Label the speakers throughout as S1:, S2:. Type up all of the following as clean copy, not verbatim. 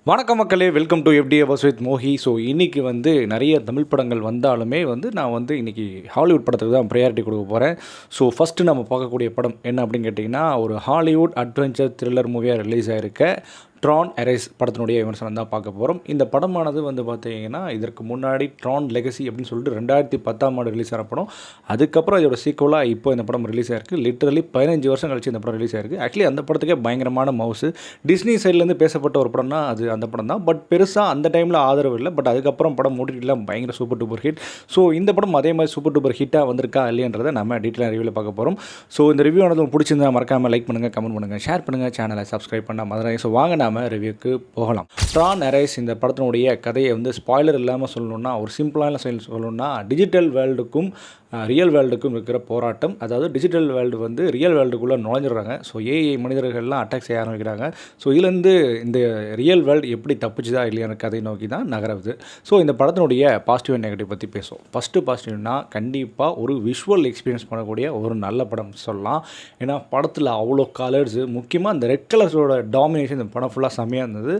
S1: வணக்கம் மக்களே, welcome to FDA bus with Mohi. So இன்றைக்கி வந்து நிறைய தமிழ் படங்கள் வந்தாலுமே நான் இன்றைக்கி ஹாலிவுட் படத்துக்கு தான் ப்ரையாரிட்டி கொடுக்க போகிறேன். ஸோ ஃபஸ்ட்டு நம்ம பார்க்கக்கூடிய படம் என்ன அப்படின்னு கேட்டிங்கன்னா, ஒரு ஹாலிவுட் அட்வென்ச்சர் த்ரில்லர் மூவியாக ரிலீஸ் ஆகிருக்க ட்ரான் எரேஸ் படத்தினுடைய விமர்சனம் தான் பார்க்க போகிறோம். இந்த படமானது பார்த்தீங்கன்னா, இதற்கு முன்னாடி ட்ரான் லெகசி அப்படின்னு சொல்லிட்டு 2010 ரிலீஸ் ஆன படம். அதுக்கப்புறம் இதோட சீக்குவலாக இப்போ இந்த படம் ரிலீஸ் ஆயிருக்கு. லிட்டரலி 15 வருஷம் கழிச்சு இந்த படம் ரிலீஸ் ஆயிருக்கு. ஆக்சுவலி அந்த படத்துக்கே பயங்கரமான மவுசு. டிஸ்னி சைட்லேருந்து பேசப்பட்ட ஒரு படம்னா அது அந்த படம் தான். பட் பெருசாக அந்த டைமில் ஆதரவு இல்லை. பட் அதுக்கப்புறம் படம் ஓடிடிலாம் பயங்கர சூப்பர் டூப்பர் ஹிட். ஸோ இந்த படம் அதே மாதிரி சூப்பர் டூப்பர் ஹிட்டாக வந்திருக்கா இல்லையன்றதை நம்ம டீட்டெயிலாக ரிவ்யூவில் பார்க்க போகிறோம். ஸோ இந்த ரிவ்யூ ஆனது பிடிச்சிருந்தா மறக்காமல் லைக் பண்ணுங்கள், கமெண்ட் பண்ணுங்கள், ஷேர் பண்ணுங்கள், சேனலை சப்ஸ்கிரைப் பண்ணால் மதுரை. ஸோ வாங்க நாம ரிவ்யூக்கு போகலாம். ட்ரான் எரேஸ் இந்த படத்தினுடைய கதையை ஸ்பாய்லர் இல்லாமல் சொல்லணும்னா, ஒரு சிம்பிளான சொல்லணும்னா, டிஜிட்டல் வேர்ல்டுக்கும் ரியல் வேர்ல்டுக்கும் இருக்கிற போராட்டம். அதாவது டிஜிட்டல் வேர்ல்டு ரியல் வேர்ல்டுக்குள்ளே நுழைஞ்சிடுறாங்க. ஸோ ஏஐ மனிதர்கள்லாம் அட்டாக் செய்ய ஆரம்பிக்கிறாங்க. ஸோ இதுலேருந்து இந்த ரியல் வேர்ல்டு எப்படி தப்பிச்சுதா இல்லையான கதை நோக்கி தான் நகருது. ஸோ இந்த படத்தினுடைய பாசிட்டிவ் அண்ட் நெகட்டிவ் பற்றி பேசுவோம். ஃபஸ்ட்டு பாசிட்டிவ்னா, கண்டிப்பாக ஒரு விஷுவல் எக்ஸ்பீரியன்ஸ் பண்ணக்கூடிய ஒரு நல்ல படம் சொல்லலாம். ஏன்னா படத்தில் அவ்வளோ கலர்ஸு, முக்கியமாக இந்த ரெட் கலர்ஸோட டாமினேஷன் இந்த படம் ஃபுல்லாக செம்மையாக இருந்தது.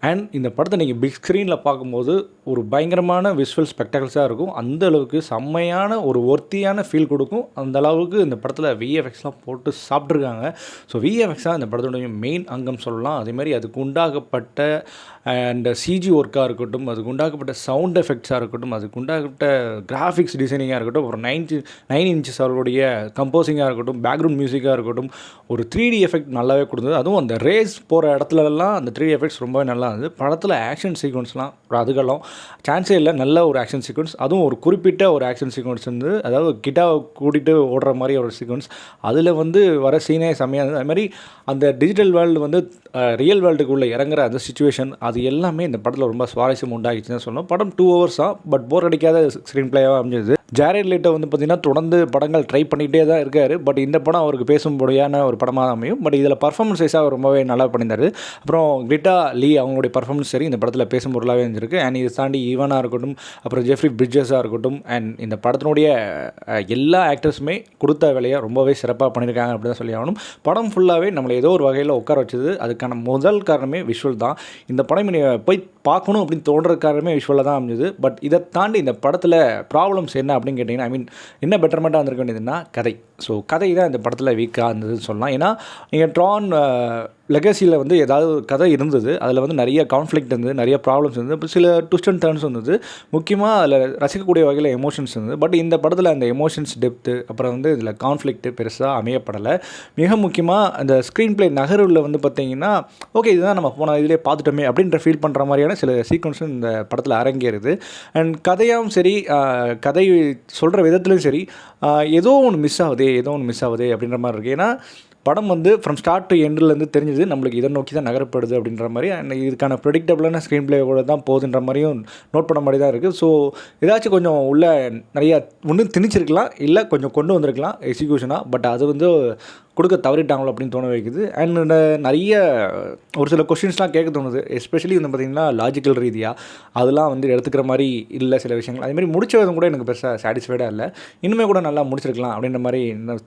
S1: அண்ட் இந்த படத்தை நீங்கள் பிக் ஸ்க்ரீனில் பார்க்கும்போது ஒரு பயங்கரமான விஷுவல் ஸ்பெக்டக்கிள்ஸாக இருக்கும். அந்தளவுக்கு செம்மையான ஒரு ஒர்த்தியான ஃபீல் கொடுக்கும். அந்தளவுக்கு இந்த படத்தில் விஎஃப்எக்ஸ்லாம் போட்டு சாப்பிட்ருக்காங்க. ஸோ விஎஃப்எக்ஸாக இந்த படத்துடைய மெயின் அங்கம் சொல்லலாம். அதேமாதிரி அதுக்கு உண்டாகப்பட்ட அண்ட் சிஜி ஒர்க்காக இருக்கட்டும், அதுக்கு உண்டாகப்பட்ட சவுண்ட் எஃபெக்ட்ஸாக இருக்கட்டும், அதுக்கு உண்டாகப்பட்ட கிராஃபிக்ஸ் டிசைனிங்காக இருக்கட்டும், ஒரு 9 இன்ச்சஸ் அவர்களுடைய கம்போசிங்காக இருக்கட்டும், பேக்ரவுண்ட் மியூசிக்காக இருக்கட்டும், ஒரு 3D எஃபெக்ட் நல்லாவே கொடுத்தது. அதுவும் அந்த ரேஸ் போகிற இடத்துலலாம் அந்த 3D எஃபெக்ட்ஸ் ரொம்பவே நல்லா இருந்தது. படத்தில் ஆக்ஷன் சீக்வன்ஸ்லாம் அதுக்கெல்லாம் சான்ஸே இல்லை. நல்ல ஒரு ஆக்ஷன் சீக்வன்ஸ், அதுவும் ஒரு குறிப்பிட்ட ஒரு ஆக்ஷன் சீக்வன்ஸ் அதாவது கிட்டாவை கூட்டிகிட்டு ஓடுற மாதிரி ஒரு சீக்வன்ஸ். அதில் வர சீனே செம்மையாக இருந்தது. அதுமாதிரி அந்த டிஜிட்டல் வேர்ல்டு ரியல் வேர்ல்டுக்குள்ளே இறங்குற அந்த சிச்சுவேஷன், அது எல்லாமே இந்த படத்தில் ரொம்ப சுவாரஸ்யம் உண்டாகிடுச்சுன்னு சொல்லணும். படம் 2 hours தான், பட் போர் அடிக்காத ஸ்க்ரீன் பிளேயாக அமைஞ்சது. ஜாரட் லீட்டோ பார்த்திங்கன்னா தொடர்ந்து படங்கள் ட்ரை பண்ணிகிட்டே தான் இருக்கார். பட் இந்த படம் அவருக்கு பேசும்படியான ஒரு படமாக அமையும். பட் இதில் பர்ஃபார்மன்ஸ் வைஸாக ரொம்பவே நல்லா பண்ணியிருந்தார். அப்புறம் கிரிட்டா லீ அவங்களுடைய பர்ஃபார்மன்ஸ் சரி இந்த படத்தில் பேசும் பொருளாகவே இருந்திருக்கு. அண்ட் இதை தாண்டி ஈவனாக இருக்கட்டும், அப்புறம் ஜெஃப்ரி பிரிட்ஜஸாக இருக்கட்டும், அண்ட் இந்த படத்தினுடைய எல்லா ஆக்டர்ஸுமே கொடுத்த வேலையை ரொம்பவே சிறப்பாக பண்ணியிருக்காங்க அப்படி தான் சொல்லி ஆகணும். படம் ஃபுல்லாகவே நம்மளை ஏதோ ஒரு வகையில் உட்கார வச்சது. அதுக்கான முதல் காரணமே விஷுவல் தான். இந்த படம் போய் பார்க்கணும் அப்படின்னு தோன்ற காரணமே விஷுவலாக தான் அமைஞ்சது. பட் இதை தாண்டி இந்த படத்தில் ப்ராப்ளம்ஸ் என்ன அப்படின்னு கேட்டிங்கன்னா, என்ன பெட்டர்மெண்ட்டாக வந்திருக்க வேண்டியதுன்னா கதை. ஸோ கதை தான் இந்த படத்தில் வீக்காக இருந்ததுன்னு சொல்லலாம். ஏன்னா நீங்கள் ட்ரான் லெகசியில் ஏதாவது கதை இருந்தது, அதில் நிறைய கான்ஃப்ளிக்ட் இருந்தது, நிறைய ப்ராப்ளம்ஸ் இருந்தது, அப்புறம் சில ட்விஸ்ட் அண்ட் டர்ன்ஸ் இருந்தது. முக்கியமாக அதில் ரசிக்கக்கூடிய வகையில் எமோஷன்ஸ் இருந்தது. பட் இந்த படத்தில் அந்த எமோஷன்ஸ் டெப்த்து, அப்புறம் இதில் கான்ஃப்ளிக்ட்டு பெருசாக அமையப்படலை. மிக முக்கியமாக அந்த ஸ்க்ரீன் பிளே நகரில் பார்த்திங்கன்னா, ஓகே இதுதான் நம்ம போன இதிலே பார்த்துட்டோமே அப்படின்ற ஃபீல் பண்ணுற மாதிரியான சில சீக்வன்ஸும் இந்த படத்தில் அரங்கேறுது. அண்ட் கதையாகவும் சரி, கதை சொல்கிற விதத்துலையும் சரி, ஏதோ ஒன்று மிஸ் ஆகுது அப்படின்ற மாதிரி இருக்குது. ஏன்னா படம் ஃப்ரம் ஸ்டார்ட் டு எண்ட்லேருந்து தெரிஞ்சது நம்மளுக்கு இதை நோக்கி தான் நகரப்படுது அப்படின்ற மாதிரி. அண்ட் இதுக்கான ப்ரெடிக்டபிளான ஸ்க்ரீன் பிளேயோட தான் போகுதுன்ற மாதிரியும் நோட் பண்ண மாதிரி தான் இருக்குது. ஸோ ஏதாச்சும் கொஞ்சம் உள்ள நிறையா திணிச்சிருக்கலாம், இல்லை கொஞ்சம் கொண்டு வந்திருக்கலாம் எக்ஸிக்யூஷனாக. பட் அது கொடுக்க தவறிட்டாங்களோ அப்படின்னு தோண வைக்குது. அண்ட் நிறைய ஒரு சில கொஷின்ஸ்லாம் கேட்க தோணுது. எஸ்பெஷலி பார்த்திங்கன்னா லாஜிக்கல் ரீதியாக அதெல்லாம் எடுத்துக்கிற மாதிரி இல்லை சில விஷயங்கள். அதேமாதிரி முடிச்ச விதம் கூட எனக்கு பெருசாக சாட்டிஸ்ஃபைடாக இல்லை. இன்னுமே கூட நல்லா முடிச்சிருக்கலாம் அப்படின்ற மாதிரி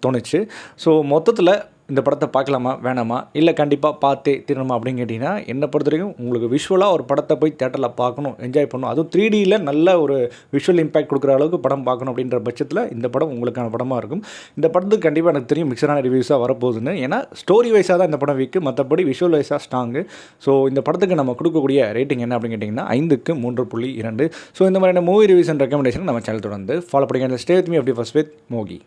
S1: தோணுச்சு. ஸோ மொத்தத்தில் இந்த படத்தை பார்க்கலாமா வேணாமா, இல்லை கண்டிப்பாக பார்த்தே தீரணுமா அப்படின்னு கேட்டிங்கன்னா, என்னை பொறுத்த வரைக்கும் உங்களுக்கு விஷுவலாக ஒரு படத்தை போய் தேட்டரில் பார்க்கணும், என்ஜாய் பண்ணணும், அதுவும் 3Dயில் நல்ல ஒரு விஷுவல் இம்பேக்ட் கொடுக்குற அளவுக்கு படம் பார்க்கணும் அப்படின்ற பட்சத்தில் இந்த படம் உங்களுக்கான படமாக இருக்கும். இந்த படத்துக்கு கண்டிப்பாக எனக்கு தெரியும் மிக்சரான ரிவ்யூஸாக வரப்போகுதுன்னு. ஏன்னா ஸ்டோரி வைஸாக தான் இந்த படம் வீக்கு, மற்றபடி விஷுவல் வைஸாக ஸ்ட்ராங்கு. ஸோ இந்த படத்துக்கு நம்ம கொடுக்கக்கூடிய ரேட்டிங் என்ன அப்படின்னு கேட்டிங்கன்னா 5க்கு 3.2. ஸோ இந்த மாதிரியான மூவி ரிவ்யூஸ் அண்ட் ரெக்கமெண்டேஷன் நம்ம சேனல் தொடர்ந்து ஃபாலோ பண்ணிங்க. ஸ்டே வித் மீ அப்படி ஃபர்ஸ்ட் வித் மோகி.